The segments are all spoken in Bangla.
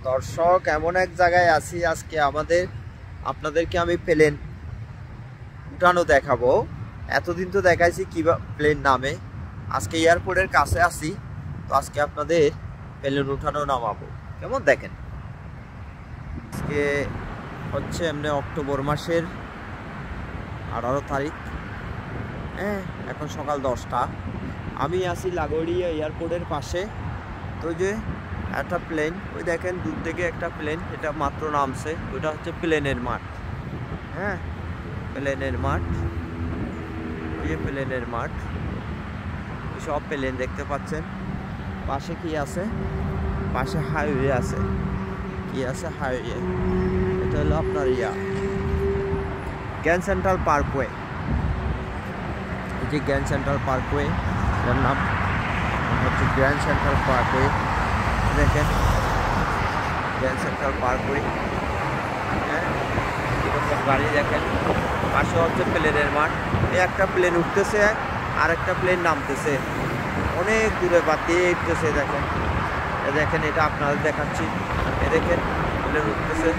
দর্শক, এমন এক জায়গায় আছি আজকে আপনাদেরকে আমি প্লেন উঠানো দেখাবো। এতদিন তো দেখাইছি কিভাবে প্লেন নামে, আজকে এয়ারপোর্টের কাছে আছি, তো আজকে আপনাদের প্লেন উঠানো নামাবো। কেমন দেখেন, আজকে হচ্ছে এমনি অক্টোবর মাসের 18 তারিখ। হ্যাঁ, এখন সকাল 10টা। আমি আছি লাগোড়িয়া এয়ারপোর্টের পাশে। তো যে একটা প্লেন, ওই দেখেন দূর থেকে একটা প্লেন, এটা মাত্র নামছে। ওইটা হচ্ছে প্লেনের মাঠ। হ্যাঁ, প্লেনের মাঠ, ওই যে প্লেনের মাঠ, সব প্লেন দেখতে পাচ্ছেন। পাশে কি আছে? পাশে হাইওয়ে আছে। কি আছে? হাইওয়ে। এটা হলো আপনার গ্র্যান্ড সেন্ট্রাল পার্কওয়ে। এই যে গ্র্যান্ড সেন্ট্রাল পার্কওয়ে, এর নাম হচ্ছে গ্র্যান্ড সেন্ট্রাল পার্কওয়ে। দেখেন গ্র্যান্ড সেন্ট্রাল পার্কওয়ে। হ্যাঁ, এরকম গাড়ি দেখেন। পাশে হচ্ছে প্লেনের মাঠ। এই একটা প্লেন উঠতেছে, আর একটা প্লেন নামতেছে, অনেক দূরে বাতিয়ে উঠতেছে। দেখেন, দেখেন, এটা আপনাদের দেখাচ্ছি। এ দেখেন প্লেন উঠতেছে।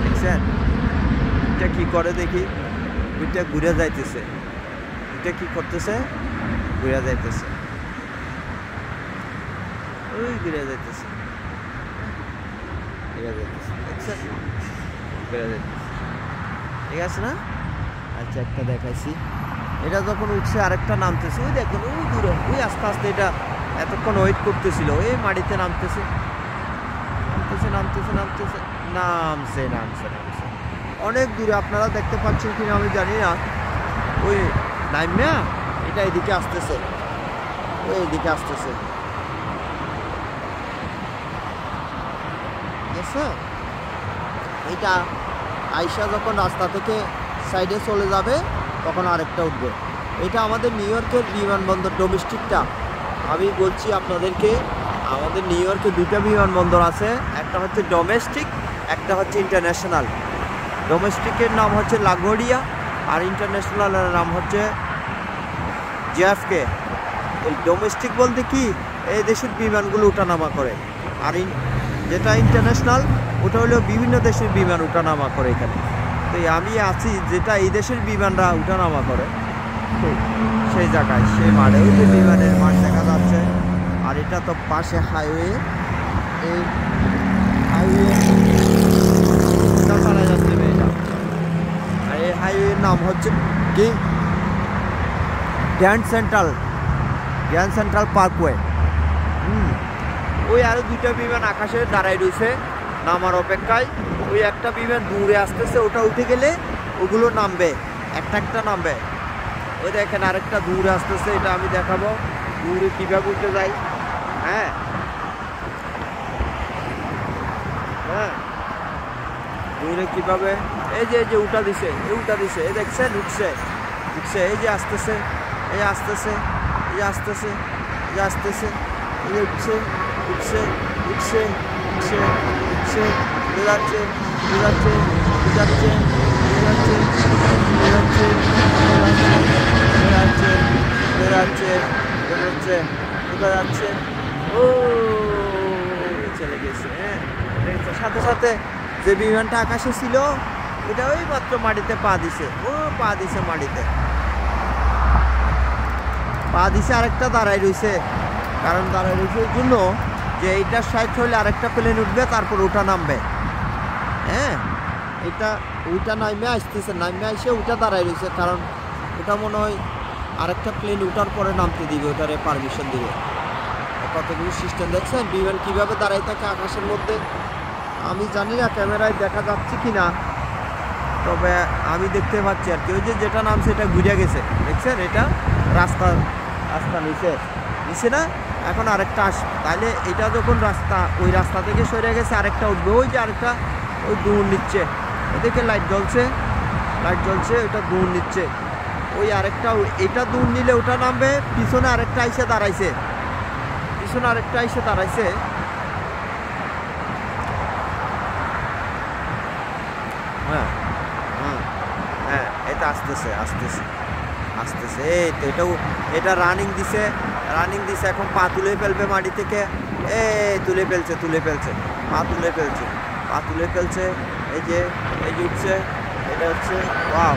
দেখছেন এটা কি করে? দেখি, ওইটা ঘুরে যাইতেছে। এটা কি করতেছে? ঘুরে যাইতেছে, ওই ঘুরে যাইতেছে, ঘুরে যাইতেছে। দেখছেন? ঘুরে যাইতেছে। ঠিক আছে না? আচ্ছা, একটা দেখাইছি। এটা যখন উঠছে আরেকটা নামতেছে। ওই দেখুন, ওই দূরে, ওই আস্তে আস্তে এটা এতক্ষণ ওয়েট করতেছিল। ওই মাটিতে নামতেছে, নামতেছে, নামতেছে, নামতেছে, নামছে, নামছে, নামছে অনেক দূরে। আপনারা দেখতে পাচ্ছেন কিনা আমি জানি না। ওই নাইমা এটা এদিকে আসতেছে, ওই এদিকে আসতেছে। এটা আইসা যখন রাস্তা থেকে সাইডে চলে যাবে তখন আরেকটা উঠবে। এটা আমাদের নিউ ইয়র্কের বিমানবন্দর, ডোমেস্টিকটা। আমি বলছি আপনাদেরকে, আমাদের নিউ ইয়র্কে দুটো বিমানবন্দর আছে, একটা হচ্ছে ডোমেস্টিক, একটা হচ্ছে ইন্টারন্যাশনাল। ডোমেস্টিকের নাম হচ্ছে লাগোড়িয়া, আর ইন্টারন্যাশনালের নাম হচ্ছে জেএফকে। এই ডোমেস্টিক বলতে কি, এই দেশের বিমানগুলো ওঠানামা করে, আর যেটা ইন্টারন্যাশনাল ওটা হলো বিভিন্ন দেশের বিমান ওঠানামা করে এখানে। তো আমি আছি যেটা এই দেশের বিমানরা ওঠানামা করে সেই জায়গায়, সেই মাঠে। ওই যে বিমানের মাঠ দেখা যাচ্ছে, আর এটা তো পাশে হাইওয়ে। এই হাইওয়ে চালা যাচ্ছে এটা, আর এই হাইওয়ের নাম হচ্ছে কি? Grand central Parkway. ওই আরো দুইটা বিমান আকাশে দাঁড়ায় রয়েছে নামার অপেক্ষায়। ওই একটা বিমান দূরে আসতেছে, ওটা উঠে গেলে ওগুলো নামবে, একটা একটা নামবে। ওই দেখেন আরেকটা দূরে আসতেছে, এটা আমি দেখাবো দূরে কিভাবে উঠে যায়। হ্যাঁ, হ্যাঁ, দূরে কিভাবে, এই যে উঠা দিছে, এই উঠা দিছে, এই দেখছেন উঠছে, উঠছে, এই যে আসতেছে, এই আসতেছে, এই আসতেছে, এই আসতেছে, এই উঠছে, উঠছে, উঠছে, উঠছে, উঠছে, উঠে যাচ্ছে, উঠে যাচ্ছে, উঠে যাচ্ছে, উঠে যাচ্ছে, উঠে যাচ্ছে, উঠে যাচ্ছে, উঠে যাচ্ছে, উঠে যাচ্ছে, উঠে যাচ্ছে। ও চলে গেছে। হ্যাঁ, সাথে সাথে যে বিমানটা আকাশে ছিল ওটা ওই মাত্র মাটিতে পা দিছে। ও পা দিছে, মাটিতে পা দিছে, আরেকটা দাঁড়ায় রয়েছে। কারণ দাঁড়ায় রয়েছে এই জন্য যে এইটার সাইড হলে আরেকটা প্লেন উঠবে, তারপর ওটা নামবে। হ্যাঁ, এটা ওইটা নামে আসতেছে, নামে আসে ওইটা দাঁড়ায় রয়েছে, কারণ ওটা মনে হয় আরেকটা প্লেন উঠার পরে নামতে দিবে, ওটারে পারমিশন দিবে। কতগুলো সিস্টেম দেখছেন, বিমান কিভাবে দাঁড়ায় থাকে আকাশের মধ্যে। আমি জানি না ক্যামেরায় দেখা যাচ্ছে কি না, তবে আমি দেখতে পাচ্ছি আর কি। ওই যে যেটা নামছে এটা ঘুরে গেছে, দেখছেন? এটা রাস্তা নিচে না, এখন আরেকটা আসবে। তাহলে এটা যখন ওই রাস্তা থেকে সরে গেছে, আরেকটা উঠবে। ওই যে আরেকটা ওই দৌড় নিচ্ছে, ওদিকে লাইট জ্বলছে, ওইটা দৌড় নিচ্ছে। ওই আরেকটা, এটা দৌড় নিলে ওটা নামবে। পিছনে আরেকটা এসে দাঁড়াইছে, হ্যাঁ, হ্যাঁ, হ্যাঁ এটা আসতেছে আসতেছে আসতেছে, এই তো এটাও, এটা রানিং দিছে এখন পা তুলে ফেলবে মাটি থেকে, তুলে ফেলছে পা তুলে ফেলছে, এই যে উঠছে, এটা হচ্ছে ওয়াও।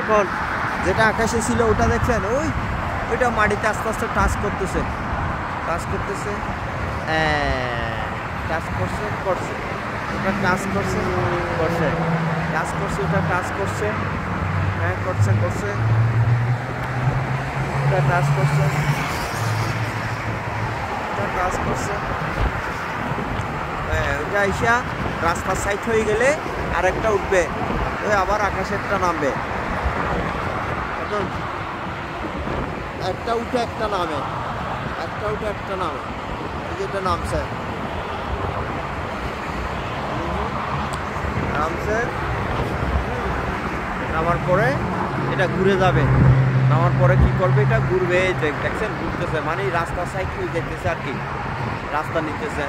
এখন যেটা আকাশে ছিল ওটা দেখছেন, ওইটা মাটিতে আস্তে আস্তে টাচ করতেছে ওটা টাচ করছে হ্যাঁ করছে ওটা টাচ করছে ওইটা আইসা রাস্তার সাইড হয়ে গেলে আরেকটা উঠবে, ওই আবার আকাশেরটা নামবে, একটা উঠে একটা নামে, যেটা নামছে নামার পরে এটা ঘুরে যাবে, নামার পরে কি করবে, এটা ঘুরবে, দেখছেন ঘুরতেছে, মানে রাস্তার সাইড হয়ে যেতেছে আর কি, রাস্তা নিতেছে,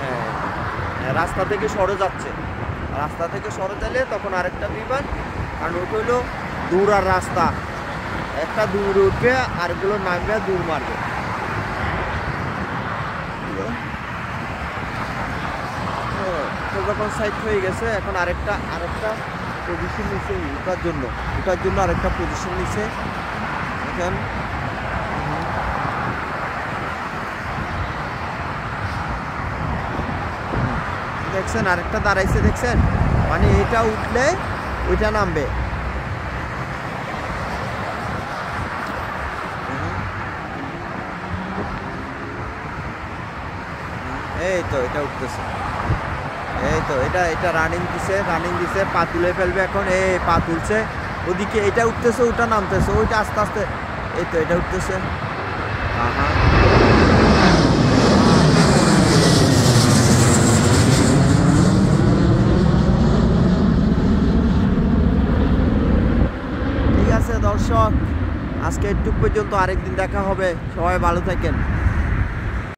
হ্যাঁ রাস্তা থেকে সরে যাচ্ছে, গেলে তখন আরেকটা বিমান, কারণ ওটা হইলো দূর আর রাস্তা, একটা দূর উঠবে আরগুলো নামবে দূর মারবে। যখন সাইড হয়ে গেছে এখন আরেকটা পজিশন নিচ্ছে ওঠার জন্য আরেকটা পজিশন নিচ্ছে, এখন দেখছেন আরেকটা দাঁড়াইছে, দেখছেন মানে এটা উঠলে ওইটা নামবে, এই তো এটা উঠতেছে, এই তো এটা রানিং দিছে পা তুলে ফেলবে এখন, পা তুলছে, ওদিকে এটা উঠতেছে ওটা নামতেছে, ওইটা আস্তে আস্তে, এই তো এটা উঠতেছে, ঠিক আছে দর্শক, আজকে একটু পর্যন্ত, আরেকদিন দেখা হবে, সবাই ভালো থাকেন।